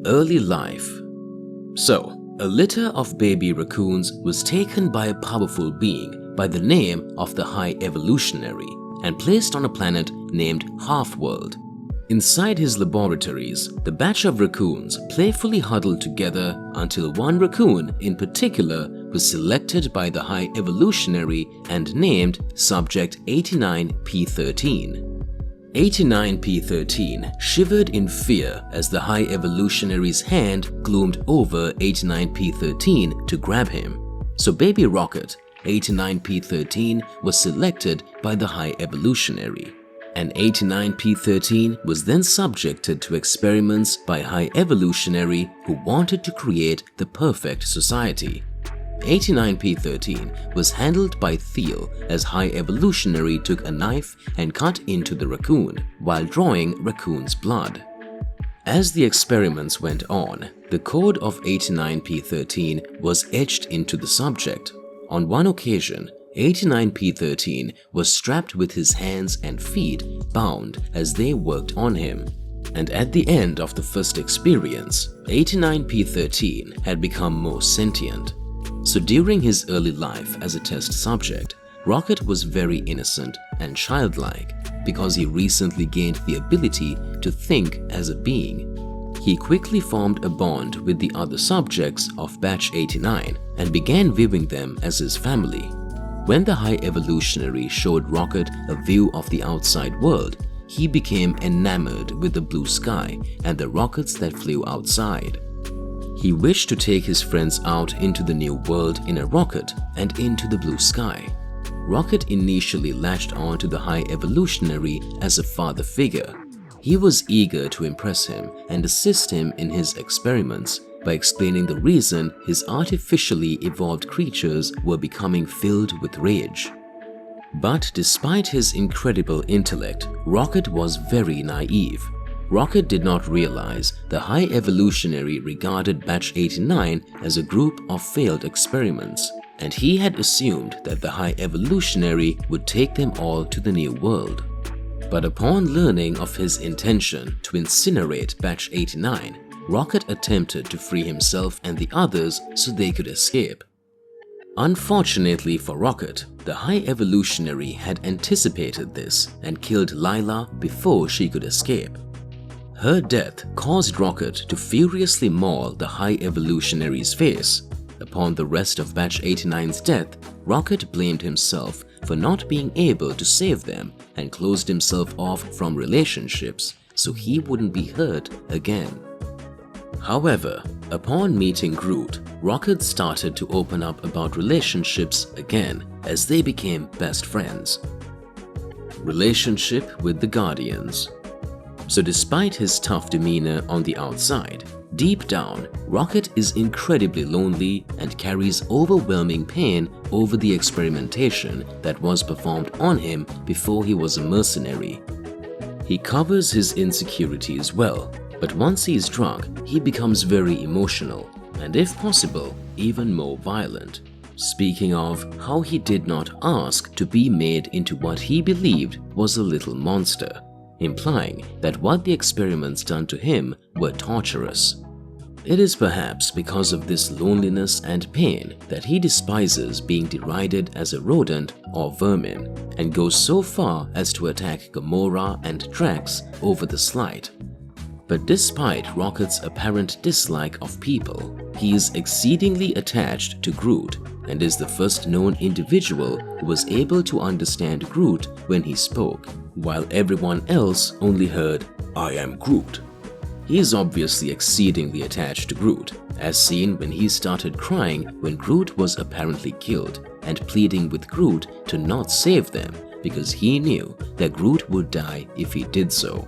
Early life. So, a litter of baby raccoons was taken by a powerful being by the name of the High Evolutionary and placed on a planet named Half-World. Inside his laboratories, the batch of raccoons playfully huddled together until one raccoon in particular was selected by the High Evolutionary and named Subject 89P13. 89P13 shivered in fear as the High Evolutionary's hand gloomed over 89P13 to grab him. So Baby Rocket, 89P13, was selected by the High Evolutionary. And 89P13 was then subjected to experiments by High Evolutionary who wanted to create the perfect society. 89P13 was handled by Theo as High Evolutionary took a knife and cut into the raccoon while drawing Raccoon's blood. As the experiments went on, the code of 89P13 was etched into the subject. On one occasion, 89P13 was strapped with his hands and feet bound as they worked on him. And at the end of the first experience, 89P13 had become more sentient. So during his early life as a test subject, Rocket was very innocent and childlike because he recently gained the ability to think as a being. He quickly formed a bond with the other subjects of Batch 89 and began viewing them as his family. When the High Evolutionary showed Rocket a view of the outside world, he became enamored with the blue sky and the rockets that flew outside. He wished to take his friends out into the new world in a rocket and into the blue sky. Rocket initially latched on to the High Evolutionary as a father figure. He was eager to impress him and assist him in his experiments by explaining the reason his artificially evolved creatures were becoming filled with rage. But despite his incredible intellect, Rocket was very naive. Rocket did not realize the High Evolutionary regarded Batch 89 as a group of failed experiments, and he had assumed that the High Evolutionary would take them all to the new world. But upon learning of his intention to incinerate Batch 89, Rocket attempted to free himself and the others so they could escape. Unfortunately for Rocket, the High Evolutionary had anticipated this and killed Lila before she could escape. Her death caused Rocket to furiously maul the High Evolutionary's face. Upon the rest of Batch 89's death, Rocket blamed himself for not being able to save them and closed himself off from relationships so he wouldn't be hurt again. However, upon meeting Groot, Rocket started to open up about relationships again as they became best friends. Relationship with the Guardians. So despite his tough demeanor on the outside, deep down, Rocket is incredibly lonely and carries overwhelming pain over the experimentation that was performed on him before he was a mercenary. He covers his insecurities well, but once he is drunk, he becomes very emotional and, if possible, even more violent. Speaking of how he did not ask to be made into what he believed was a little monster, implying that what the experiments done to him were torturous. It is perhaps because of this loneliness and pain that he despises being derided as a rodent or vermin and goes so far as to attack Gamora and Drax over the slight. But despite Rocket's apparent dislike of people, he is exceedingly attached to Groot and is the first known individual who was able to understand Groot when he spoke, while everyone else only heard, "I am Groot." He is obviously exceedingly attached to Groot, as seen when he started crying when Groot was apparently killed and pleading with Groot to not save them because he knew that Groot would die if he did so.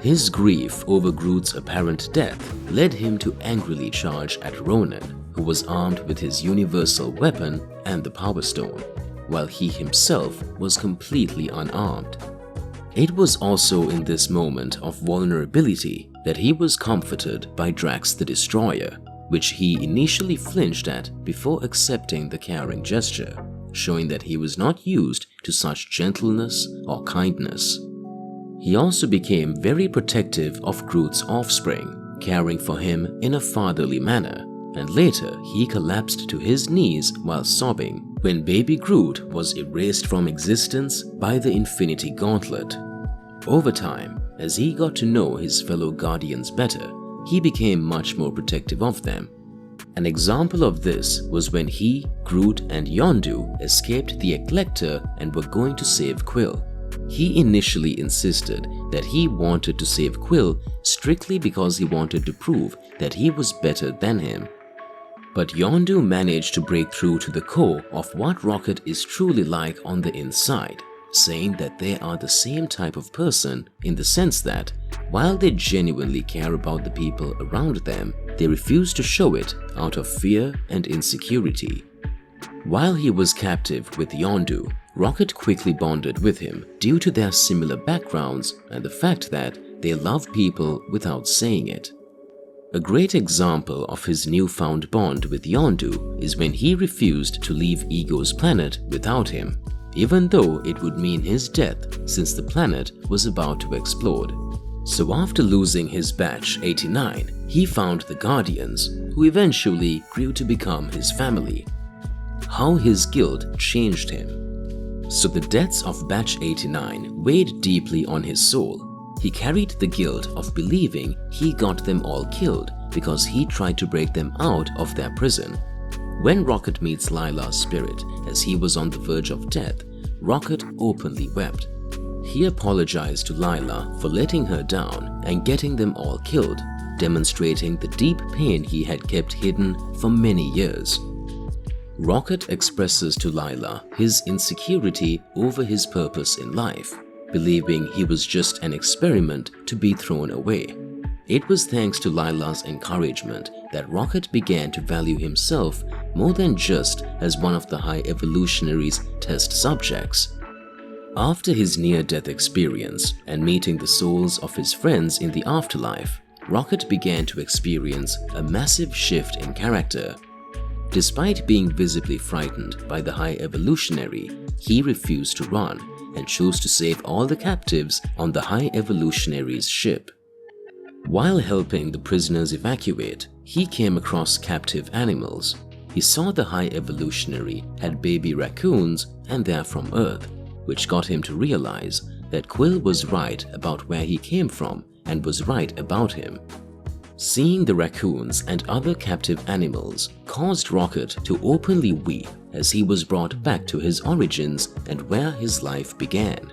His grief over Groot's apparent death led him to angrily charge at Ronan, who was armed with his universal weapon and the Power Stone, while he himself was completely unarmed. It was also in this moment of vulnerability that he was comforted by Drax the Destroyer, which he initially flinched at before accepting the caring gesture, showing that he was not used to such gentleness or kindness. He also became very protective of Groot's offspring, caring for him in a fatherly manner, and later he collapsed to his knees while sobbing when baby Groot was erased from existence by the Infinity Gauntlet. Over time, as he got to know his fellow Guardians better, he became much more protective of them. An example of this was when he, Groot, and Yondu escaped the Eclector and were going to save Quill. He initially insisted that he wanted to save Quill strictly because he wanted to prove that he was better than him. But Yondu managed to break through to the core of what Rocket is truly like on the inside, saying that they are the same type of person in the sense that, while they genuinely care about the people around them, they refuse to show it out of fear and insecurity. While he was captive with Yondu, Rocket quickly bonded with him due to their similar backgrounds and the fact that they love people without saying it. A great example of his newfound bond with Yondu is when he refused to leave Ego's planet without him, even though it would mean his death since the planet was about to explode. So after losing his batch 89, he found the Guardians, who eventually grew to become his family. How his guilt changed him. So the deaths of batch 89 weighed deeply on his soul. He carried the guilt of believing he got them all killed because he tried to break them out of their prison. When Rocket meets Lila's spirit as he was on the verge of death, Rocket openly wept. He apologized to Lila for letting her down and getting them all killed, demonstrating the deep pain he had kept hidden for many years. Rocket expresses to Lila his insecurity over his purpose in life, believing he was just an experiment to be thrown away. It was thanks to Lila's encouragement that Rocket began to value himself more than just as one of the High Evolutionary's test subjects. After his near-death experience and meeting the souls of his friends in the afterlife, Rocket began to experience a massive shift in character. Despite being visibly frightened by the High Evolutionary, he refused to run and chose to save all the captives on the High Evolutionary's ship. While helping the prisoners evacuate, he came across captive animals. He saw the High Evolutionary had baby raccoons and they're from Earth, which got him to realize that Quill was right about where he came from and was right about him. Seeing the raccoons and other captive animals caused Rocket to openly weep as he was brought back to his origins and where his life began.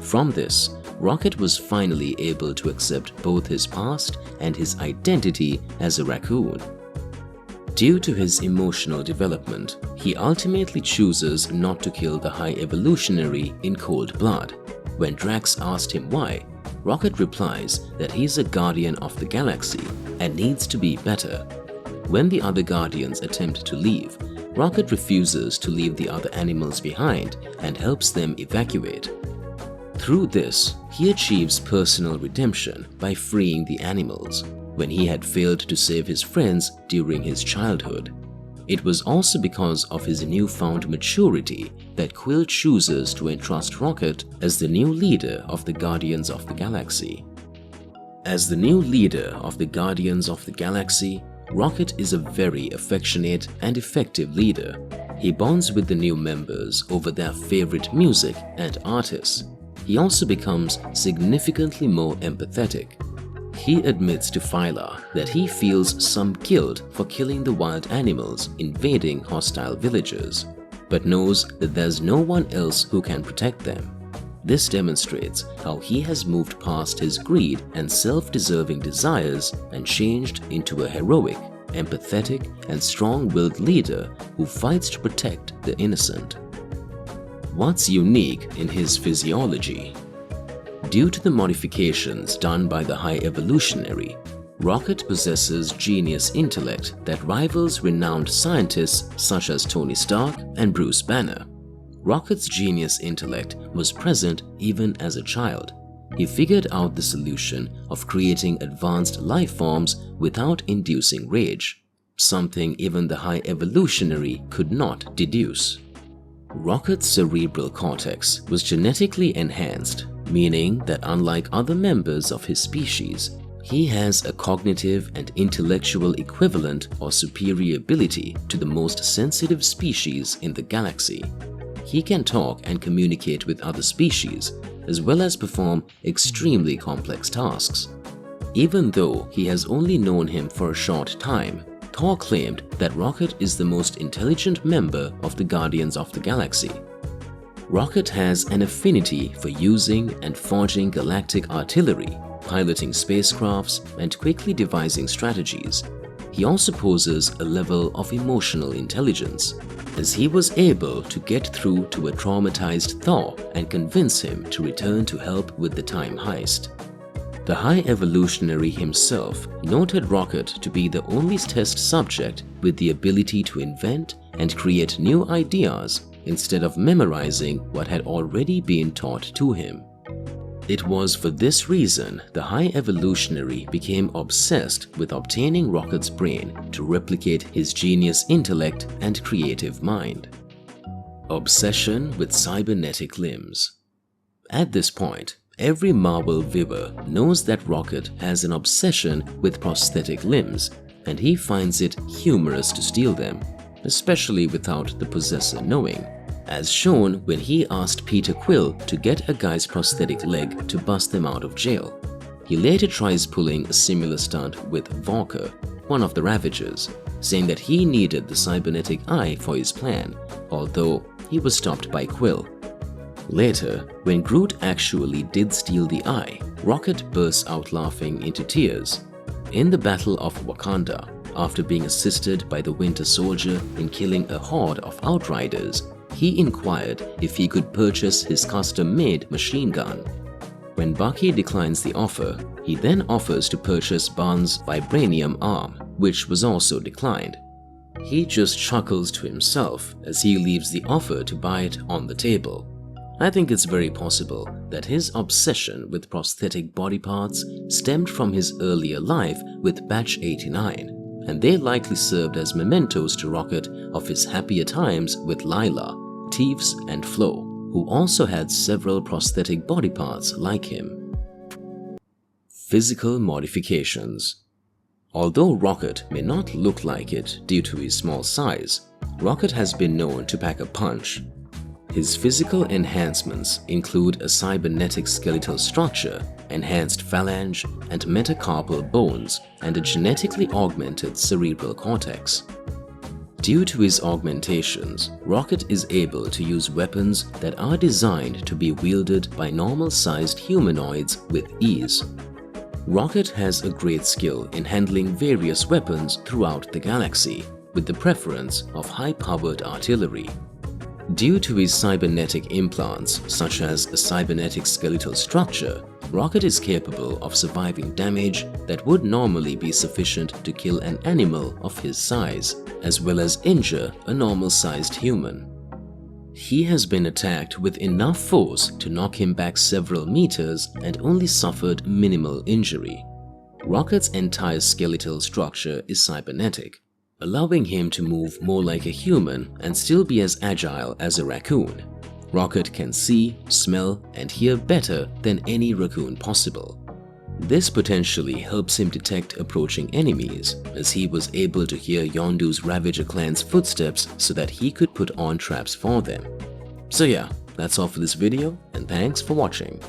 From this, Rocket was finally able to accept both his past and his identity as a raccoon. Due to his emotional development, he ultimately chooses not to kill the High Evolutionary in cold blood. When Drax asked him why, Rocket replies that he's a guardian of the galaxy and needs to be better. When the other Guardians attempt to leave, Rocket refuses to leave the other animals behind and helps them evacuate. Through this, he achieves personal redemption by freeing the animals when he had failed to save his friends during his childhood. It was also because of his newfound maturity that Quill chooses to entrust Rocket as the new leader of the Guardians of the Galaxy. As the new leader of the Guardians of the Galaxy, Rocket is a very affectionate and effective leader. He bonds with the new members over their favorite music and artists. He also becomes significantly more empathetic. He admits to Phyla that he feels some guilt for killing the wild animals invading hostile villages, but knows that there's no one else who can protect them. This demonstrates how he has moved past his greed and self-deserving desires and changed into a heroic, empathetic, and strong-willed leader who fights to protect the innocent. What's unique in his physiology? Due to the modifications done by the High Evolutionary, Rocket possesses genius intellect that rivals renowned scientists such as Tony Stark and Bruce Banner. Rocket's genius intellect was present even as a child. He figured out the solution of creating advanced life forms without inducing rage, something even the High Evolutionary could not deduce. Rocket's cerebral cortex was genetically enhanced, meaning that unlike other members of his species, He has a cognitive and intellectual equivalent or superior ability to the most sensitive species in the galaxy. He can talk and communicate with other species, as well as perform extremely complex tasks. Even though he has only known him for a short time, Thor claimed that Rocket is the most intelligent member of the Guardians of the Galaxy. Rocket has an affinity for using and forging galactic artillery, piloting spacecrafts, and quickly devising strategies. He also possesses a level of emotional intelligence, as he was able to get through to a traumatized Thor and convince him to return to help with the time heist. The High Evolutionary himself noted Rocket to be the only test subject with the ability to invent and create new ideas instead of memorizing what had already been taught to him. It was for this reason the High Evolutionary became obsessed with obtaining Rocket's brain to replicate his genius intellect and creative mind. Obsession with cybernetic limbs. At this point, every Marvel viewer knows that Rocket has an obsession with prosthetic limbs, and he finds it humorous to steal them, especially without the possessor knowing, as shown when he asked Peter Quill to get a guy's prosthetic leg to bust them out of jail. He later tries pulling a similar stunt with Walker, one of the Ravagers, saying that he needed the cybernetic eye for his plan, although he was stopped by Quill. Later, when Groot actually did steal the eye, Rocket bursts out laughing into tears. In the Battle of Wakanda, after being assisted by the Winter Soldier in killing a horde of Outriders, he inquired if he could purchase his custom-made machine gun. When Bucky declines the offer, he then offers to purchase Barnes' vibranium arm, which was also declined. He just chuckles to himself as he leaves the offer to buy it on the table. I think it's very possible that his obsession with prosthetic body parts stemmed from his earlier life with Batch 89, and they likely served as mementos to Rocket of his happier times with Lyla, Teefs, and Flo, who also had several prosthetic body parts like him. Physical modifications. Although Rocket may not look like it due to his small size, Rocket has been known to pack a punch. His physical enhancements include a cybernetic skeletal structure, enhanced phalange and metacarpal bones, and a genetically augmented cerebral cortex. Due to his augmentations, Rocket is able to use weapons that are designed to be wielded by normal-sized humanoids with ease. Rocket has a great skill in handling various weapons throughout the galaxy, with the preference of high-powered artillery. Due to his cybernetic implants, such as a cybernetic skeletal structure, Rocket is capable of surviving damage that would normally be sufficient to kill an animal of his size, as well as injure a normal-sized human. He has been attacked with enough force to knock him back several meters and only suffered minimal injury. Rocket's entire skeletal structure is cybernetic, allowing him to move more like a human and still be as agile as a raccoon. Rocket can see, smell, and hear better than any raccoon possible. This potentially helps him detect approaching enemies, as he was able to hear Yondu's Ravager clan's footsteps so that he could put on traps for them. So yeah, that's all for this video, and thanks for watching.